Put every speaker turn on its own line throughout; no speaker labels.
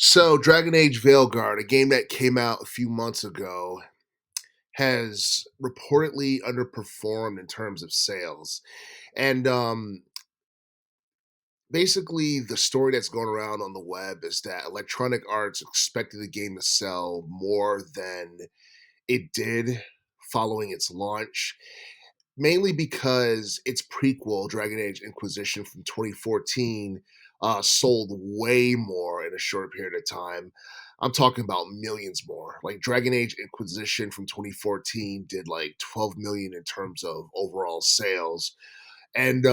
So, Dragon Age Veilguard, a game that came out a few months ago, has reportedly underperformed in terms of sales. And basically, the story that's going around on the web is that Electronic Arts expected the game to sell more than it did following its launch, mainly because its prequel, Dragon Age Inquisition from 2014, sold way more in a short period of time. I'm talking about millions more. Like Dragon Age Inquisition from 2014 did like 12 million in terms of overall sales. And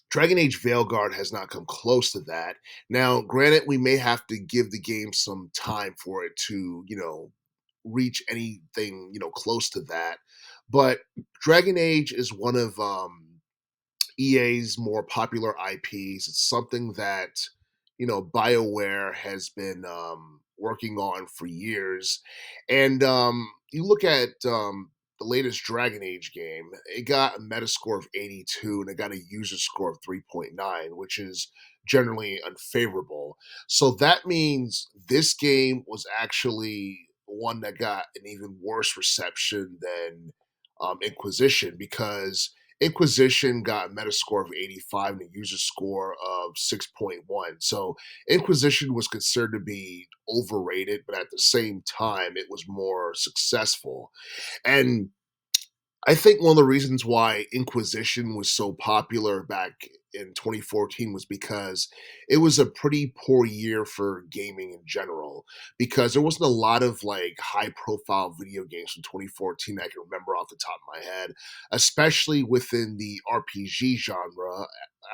Dragon Age Veilguard has not come close to that. Now, granted, we may have to give the game some time for it to, reach anything, close to that. But Dragon Age is one of EA's more popular IPs. It's something that, BioWare has been working on for years. And you look at the latest Dragon Age game, it got a Metascore of 82 and it got a user score of 3.9, which is generally unfavorable. So that means this game was actually one that got an even worse reception than Inquisition, because Inquisition got a Metascore of 85 and a user score of 6.1. So Inquisition was considered to be overrated, but at the same time, it was more successful. And I think one of the reasons why Inquisition was so popular back in 2014 was because it was a pretty poor year for gaming in general, because there wasn't a lot of like high profile video games from 2014 I can remember off the top of my head, especially within the RPG genre.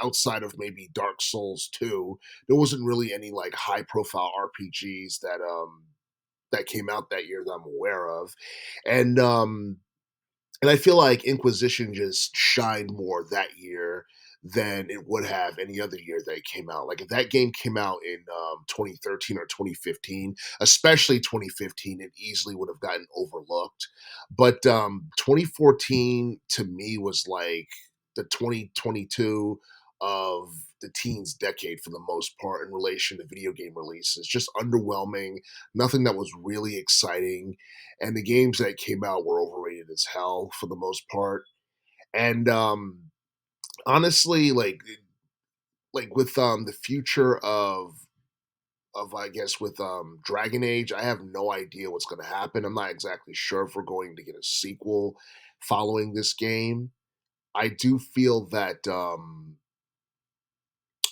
Outside of maybe Dark Souls 2, there wasn't really any like high profile RPGs that came out that year that I'm aware of. And I feel like Inquisition just shined more that year than it would have any other year that it came out. Like if that game came out in 2013 or 2015, especially 2015, it easily would have gotten overlooked. But 2014 to me was like the 2022 of the teens decade for the most part in relation to video game releases. Just underwhelming, nothing that was really exciting, and the games that came out were overrated as hell for the most part. And honestly, like with the future of I guess with Dragon Age, I have no idea what's going to happen. I'm not exactly sure if we're going to get a sequel following this game. I do feel that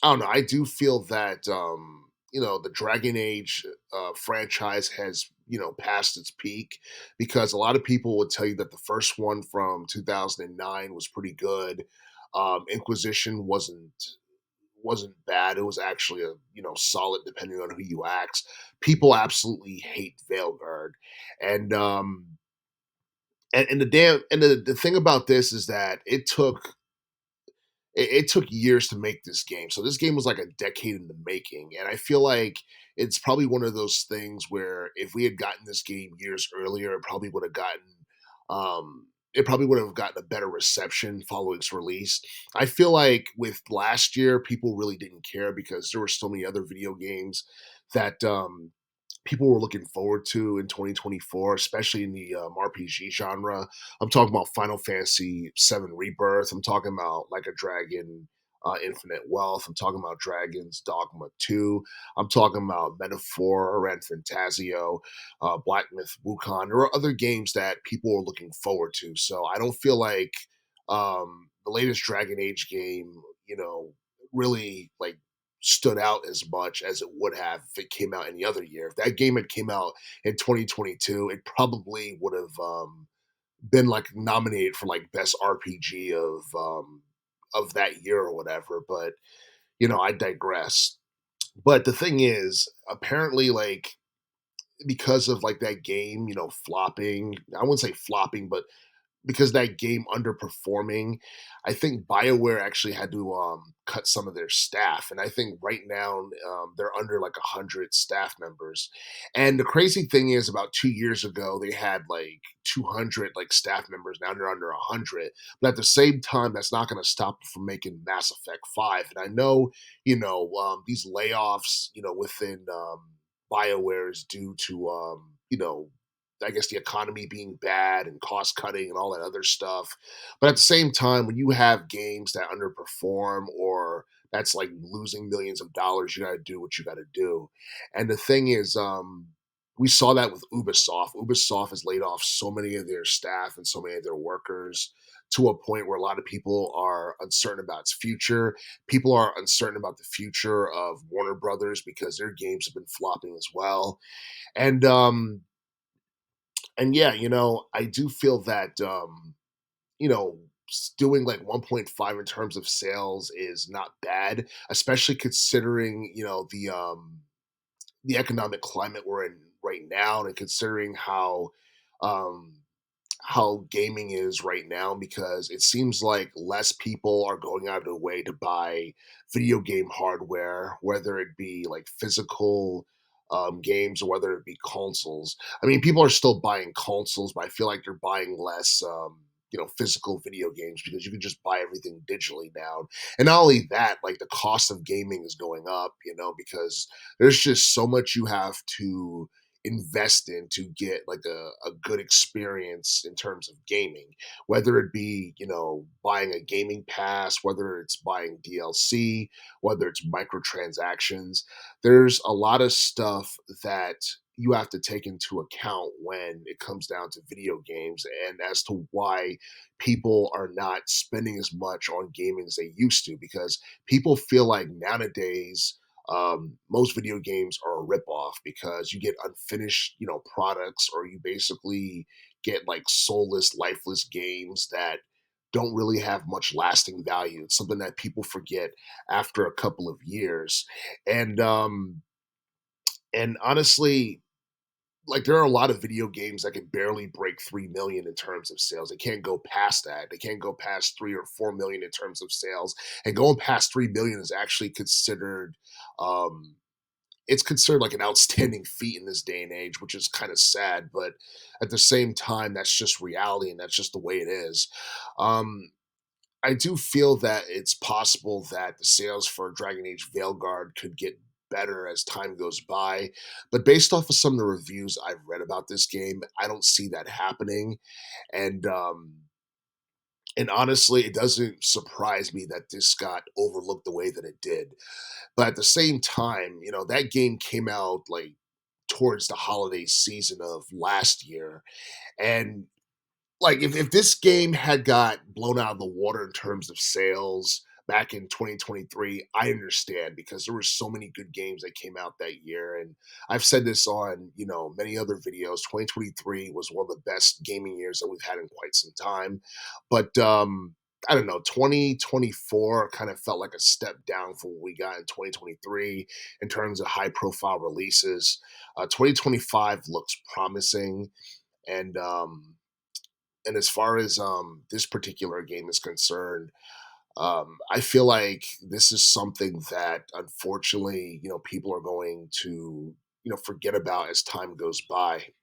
I don't know. I do feel that the Dragon Age franchise has passed its peak, because a lot of people would tell you that the first one from 2009 was pretty good. Inquisition wasn't bad. It was actually a solid depending on who you ask. People absolutely hate Veilguard, and the thing about this is that it took years to make this game. So this game was like a decade in the making. And I feel like it's probably one of those things where if we had gotten this game years earlier, it probably would have gotten a better reception following its release. I feel like with last year, people really didn't care because there were so many other video games that people were looking forward to in 2024, especially in the RPG genre. I'm talking about Final Fantasy VII Rebirth. I'm talking about Like a Dragon, Infinite Wealth. I'm talking about Dragon's Dogma 2. I'm talking about Metaphor, Ren Fantasio, Black Myth Wukong. There are other games that people were looking forward to. So I don't feel like the latest Dragon Age game, really like stood out as much as it would have if it came out any other year. If that game had came out in 2022, it probably would have been like nominated for like best RPG of that year or whatever. But I digress. But the thing is, apparently, like because of like that game, flopping. I wouldn't say flopping, but because that game underperforming, I think BioWare actually had to cut some of their staff, and I think right now they're under like 100 staff members. And the crazy thing is, about 2 years ago, they had like 200 like staff members. Now they're under 100. But at the same time, that's not going to stop them from making Mass Effect 5. And I know, these layoffs, within BioWare is due to I guess the economy being bad and cost cutting and all that other stuff. But at the same time, when you have games that underperform or that's like losing millions of dollars, you got to do what you got to do. And the thing is, we saw that with Ubisoft. Ubisoft has laid off so many of their staff and so many of their workers to a point where a lot of people are uncertain about its future. People are uncertain about the future of Warner Brothers because their games have been flopping as well. And yeah, I do feel that doing like 1.5 in terms of sales is not bad, especially considering, the economic climate we're in right now and considering um how gaming is right now, because it seems like less people are going out of their way to buy video game hardware, whether it be like physical games or whether it be consoles. I mean, people are still buying consoles, but I feel like they're buying less. Physical video games because you can just buy everything digitally now. And not only that, like the cost of gaming is going up, because there's just so much you have to invest in to get like a good experience in terms of gaming, whether it be buying a gaming pass, whether it's buying DLC, whether it's microtransactions. There's a lot of stuff that you have to take into account when it comes down to video games, and as to why people are not spending as much on gaming as they used to, because people feel like nowadays most video games are a ripoff because you get unfinished, products, or you basically get like soulless, lifeless games that don't really have much lasting value. It's something that people forget after a couple of years. And honestly, like there are a lot of video games that can barely break 3 million in terms of sales. They can't go past that. They can't go past 3 or 4 million in terms of sales. And going past 3 million is actually considered um it's considered like an outstanding feat in this day and age, which is kind of sad, but at the same time that's just reality and that's just the way it is. Um I do feel that it's possible that the sales for Dragon Age Veilguard could get better as time goes by, but based off of some of the reviews I've read about this game, I don't see that happening. And honestly, it doesn't surprise me that this got overlooked the way that it did. But at the same time, that game came out like towards the holiday season of last year, and like if this game had got blown out of the water in terms of sales back in 2023, I understand because there were so many good games that came out that year. And I've said this on, many other videos. 2023 was one of the best gaming years that we've had in quite some time. But I don't know, 2024 kind of felt like a step down from what we got in 2023 in terms of high profile releases. 2025 looks promising. And as far as this particular game is concerned, I feel like this is something that unfortunately, people are going to, forget about as time goes by.